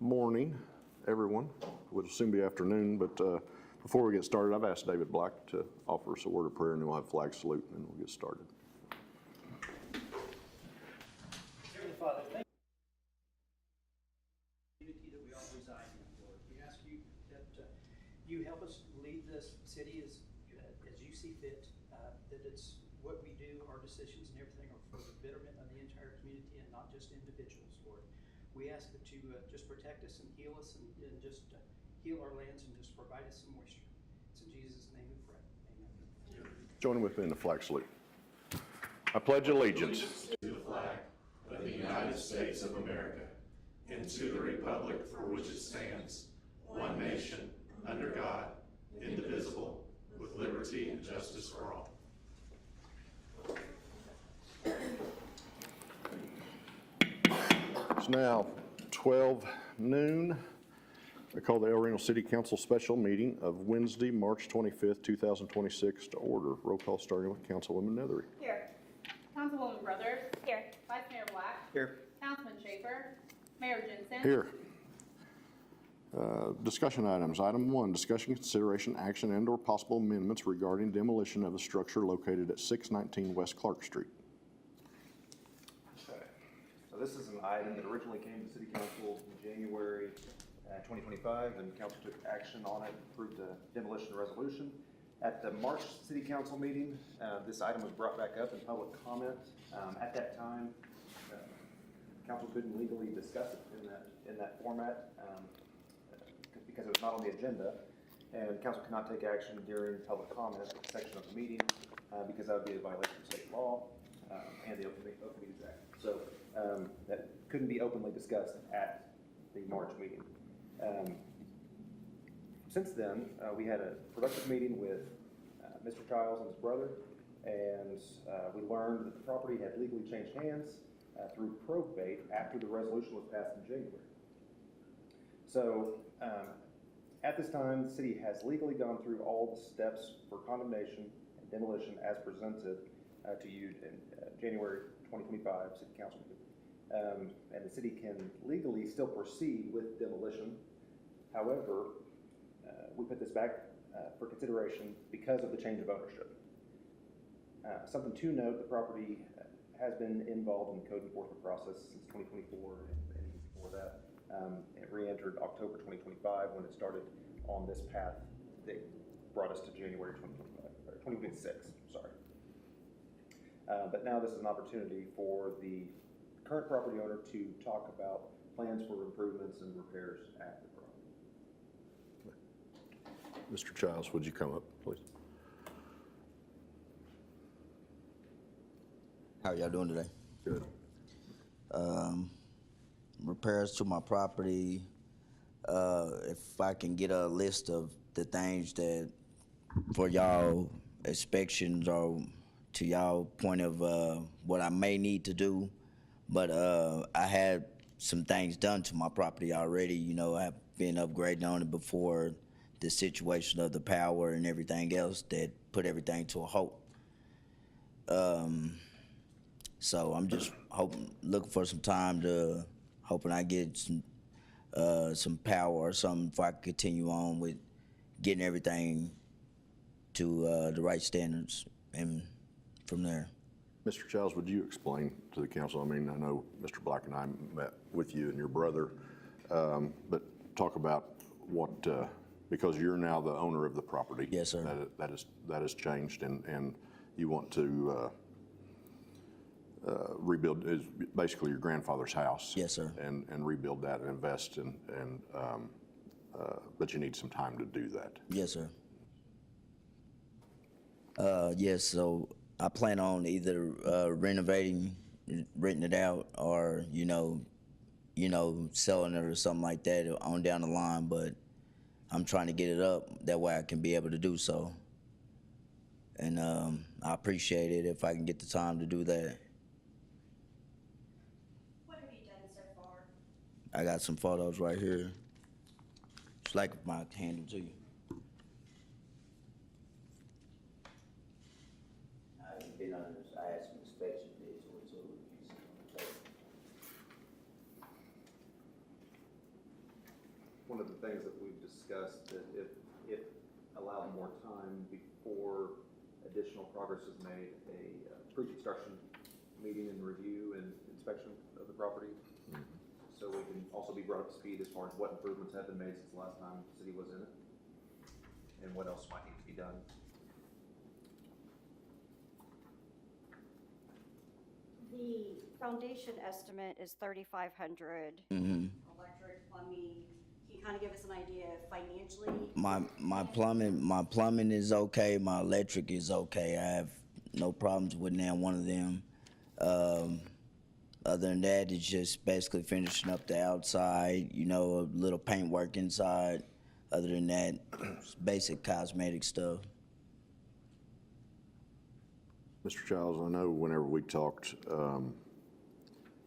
Morning, everyone. It'll soon be afternoon, but before we get started, I've asked David Black to offer us a word of prayer, and then we'll have flag salute, and then we'll get started. Heavenly Father, thank you for the community that we all reside in, Lord. We ask you that you help us lead this city as you see fit, that it's what we do, our decisions and everything are for the betterment of the entire community and not just individuals, Lord. We ask that you just protect us and heal us and just heal our lands and just provide us some moisture. It's in Jesus' name we pray. Amen. Join with me in the flag salute. I pledge allegiance to the flag of the United States of America and to the republic for which it stands, one nation, under God, indivisible, with liberty and justice for all. It's now 12 noon. I call the El Reno City Council special meeting of Wednesday, March 25th, 2026 to order. Roll call starting with Councilwoman Nethery. Here. Councilwoman Brothers. Here. Vice Mayor Black. Here. Councilman Schaefer. Mayor Jensen. Here. Discussion items. Item 1, discussion, consideration, action, and/or possible amendments regarding demolition of a structure located at 619 West Clark Street. Okay. So this is an item that originally came to City Council in January 2025, and Council took action on it, approved a demolition resolution. At the March City Council meeting, this item was brought back up in public comment. At that time, Council couldn't legally discuss it in that format because it was not on the agenda, and Council cannot take action during public comment section of the meeting because that would be a violation of state law and the Open Meetings Act. So that couldn't be openly discussed at the March meeting. Since then, we had a productive meeting with Mr. Childs and his brother, and we learned that the property had legally changed hands through probate after the resolution was passed in January. So at this time, the city has legally gone through all the steps for condemnation and demolition as presented to you in January 2025 City Council meeting. And the city can legally still proceed with demolition. However, we put this back for consideration because of the change of ownership. Something to note, the property has been involved in the code enforcement process since 2024 and even before that. It re-entered October 2025 when it started on this path that brought us to January 2025, or 2026, sorry. But now this is an opportunity for the current property owner to talk about plans for improvements and repairs at the property. Mr. Childs, would you come up, please? How y'all doing today? Good. Repairs to my property. If I can get a list of the things that for y'all inspections or to y'all point of what I may need to do. But I had some things done to my property already. You know, I've been upgrading on it before the situation of the power and everything else that put everything to a halt. So I'm just looking for some time hoping I get some power or something before I can continue on with getting everything to the right standards and from there. Mr. Childs, would you explain to the council? I mean, I know Mr. Black and I met with you and your brother, but talk about what, because you're now the owner of the property. Yes, sir. That has changed, and you want to rebuild, is basically your grandfather's house. Yes, sir. And rebuild that and invest but you need some time to do that. Yes, sir. Yes, so I plan on either renovating, renting it out, or selling it or something like that on down the line. But I'm trying to get it up that way I can be able to do so. And I appreciate it if I can get the time to do that. What have you done so far? I got some photos right here. It's like my handle to you. I had some inspection bids with it. one of the things that we've discussed, that if allowed more time before additional progress is made, a pre-construction meeting and review and inspection of the property. So we can also be brought up to speed as far as what improvements have been made since the last time the city was in it, and what else might need to be done. The foundation estimate is $3,500. Mm-hmm. Electric, plumbing, can you kind of give us an idea financially? My plumbing is okay. My electric is okay. I have no problems with now one of them. Other than that, it's just basically finishing up the outside. You know, a little paint work inside. Other than that, it's basic cosmetic stuff. Mr. Childs, I know whenever we talked,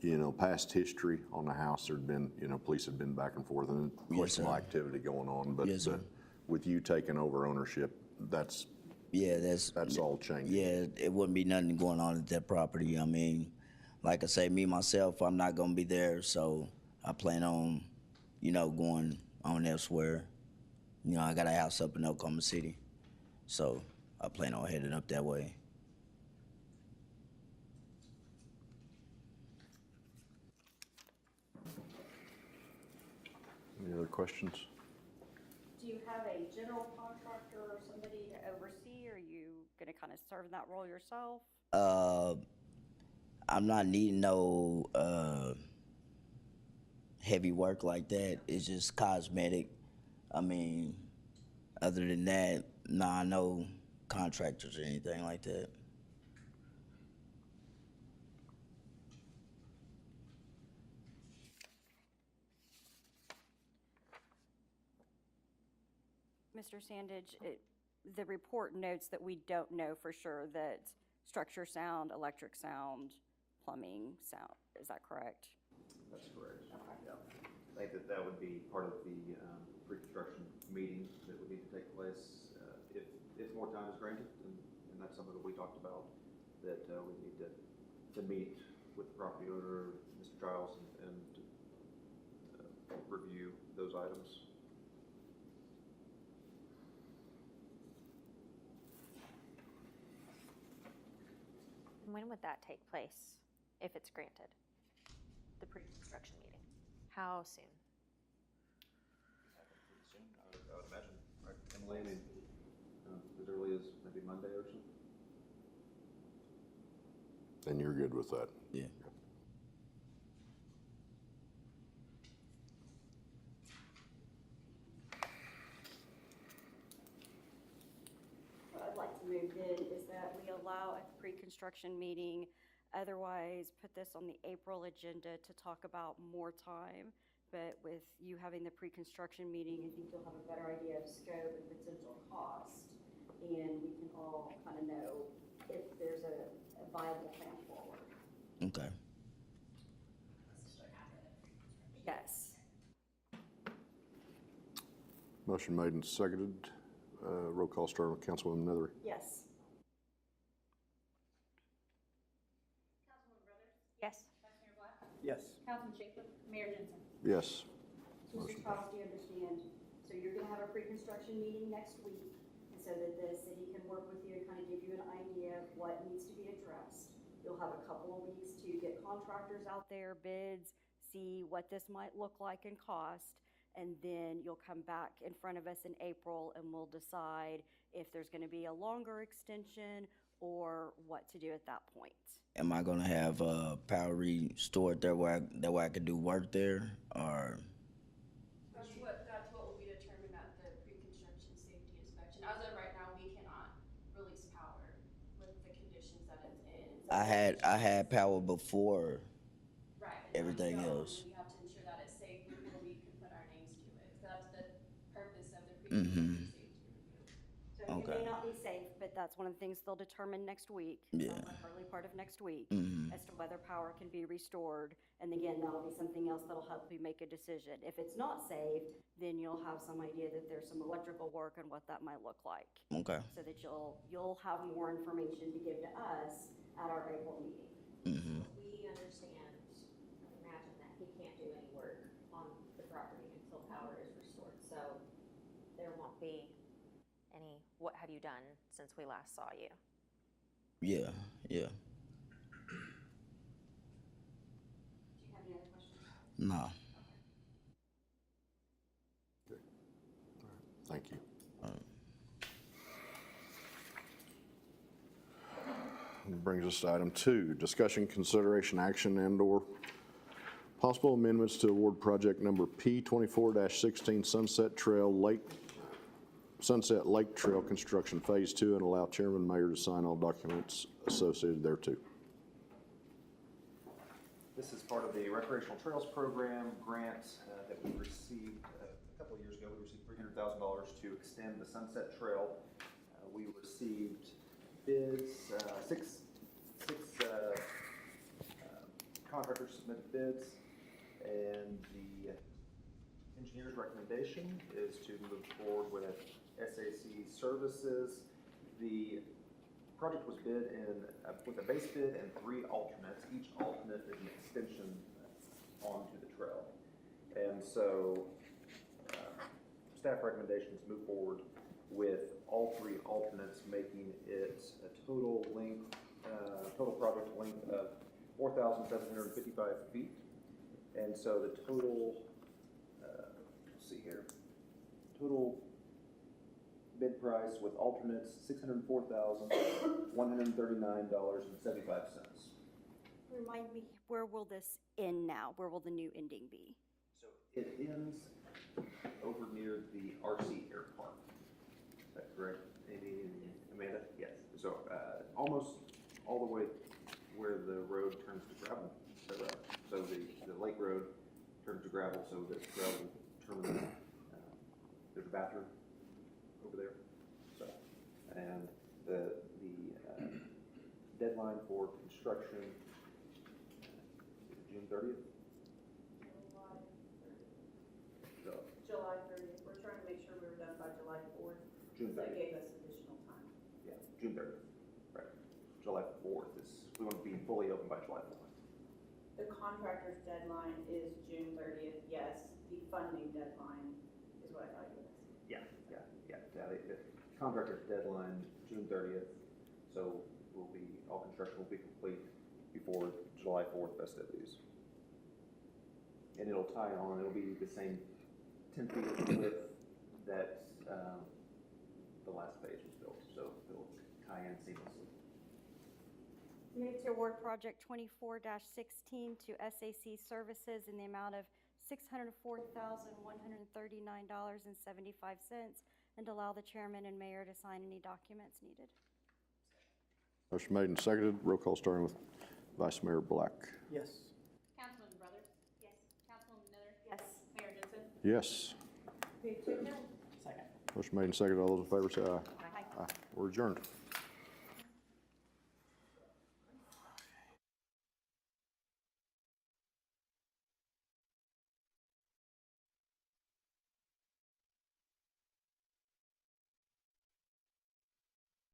you know, past history on the house, there'd been, you know, police had been back and forth, and of Yes, course some sir. activity going on, but Yes, sir. with you taking over ownership, that's Yeah, that's all changing. Yeah, it wouldn't be nothing going on at that property. I mean, like I say, me myself, I'm not gonna be there, so I plan on, you know, going on elsewhere. You know, I got a house up in Oklahoma City, so I plan on heading up that way. Any other questions? Do you have a general contractor or somebody to oversee, or are you gonna kind of serve that role yourself? I'm not needing no heavy work like that. It's just cosmetic. I mean, other than that, nah, no contractors or anything like that. Mr. Sandage, the report notes that we don't know for sure that structure sound, electric sound, plumbing sound, is that correct? That's correct. Yeah. I think that would be part of the pre-construction meeting that would need to take place if more time is granted, and that's something that we talked about, that we need to meet with the property owner, Mr. Giles, and review those items. When would that take place, if it's granted? The pre-construction meeting? How soon? I would imagine, right, Emily, I mean, as early as maybe Monday or something? And you're good with that? Yeah. What I'd like to move in is that we allow a pre-construction meeting, otherwise put this on the April agenda to talk about more time. But with you having the pre-construction meeting, I think you'll have a better idea of scope and potential cost. And we can all kind of know if there's a viable plan forward. Okay. Yes. Motion made and seconded. Roll call start with Councilwoman Nethery. Yes. Councilwoman Brothers? Yes. Vice Mayor Black? Yes. Councilman Jacob? Mayor Jensen? Yes. Mr. Charles, do you understand? So you're gonna have a pre-construction meeting next week, and so that the city can work with you and kind of give you an idea of what needs to be addressed. You'll have a couple of weeks to get contractors out there, bids, see what this might look like and cost, and then you'll come back in front of us in April and we'll decide if there's gonna be a longer extension or what to do at that point. Am I gonna have power restored there where I could do work there, or? That's what will be determined at the pre-construction safety inspection. As of right now, we cannot release power with the conditions that it's in. So I had power before. Right. and everything so else. We have to ensure that it's safe before we can put our names to it. So that's the purpose of the Mm-hmm. pre-construction safety review. So it Okay. may not be safe, but that's one of the things they'll determine next week. Yeah. The early part of next week, Mhm. as to whether power can be restored. And again, that'll be something else that'll help you make a decision. If it's not safe, then you'll have some idea that there's some electrical work and what that might look like. Okay. So that you'll have more information to give to us at our April meeting. Mm-hmm. We understand, imagine that he can't do any work on the property until power is restored. copy? What have you done since we last saw you? Yeah, yeah. Do you have any other questions? Nah. Thank you. Brings us to item 2, discussion, consideration, action, and/or possible amendments to award project number P24-16 Sunset Lake Trail Construction Phase 2 and allow chairman and mayor to sign all documents associated thereto. This is part of the Recreational Trails Program grant that we received a couple of years ago. We received $300,000 to extend the Sunset Trail. We received bids, six contractors submitted bids, and the engineer's recommendation is to move forward with SAC Services. The project was bid with a base bid and 3 alternates. Each alternate is an extension onto the trail. And so staff recommendation is move forward with all 3 alternates, making it a total project length of 4,755 feet. And so the total, let's see here, total bid price with alternates, $604,139.75. Remind me, where will this end now? Where will the new ending be? So it ends over near the RC Air Park. Is that correct, Amy and Amanda? Yes. So almost all the way where the road turns to gravel. So the lake road turns to gravel, so the gravel terminal, there's a bathroom over there. So, and the deadline for construction, June 30th? July 30th. We're trying to make sure we were done by July 4th. June That 30th. gave us additional time. Yeah, June 30th, right. July 4th is, we want to be fully open by July 4th. The contractor's deadline is June 30th, yes. The funding deadline is what I thought you were asking. Yeah. The contractor's deadline, June 30th, so all construction will be complete before July 4th festivities. And it'll tie on, it'll be the same 10 feet of width that the last phase was built, so it'll tie in seamlessly. Move to award project 24-16 to SAC Services in the amount of $604,139.75 and allow the chairman and mayor to sign any documents needed. Motion made and seconded. Roll call starting with Vice Mayor Black. Yes. Councilman Brothers? Yes. Councilwoman Miller? Yes. Mayor Jensen? Yes. Second. Motion made and seconded. All those in favor say aye. Aye. Aye. We're adjourned.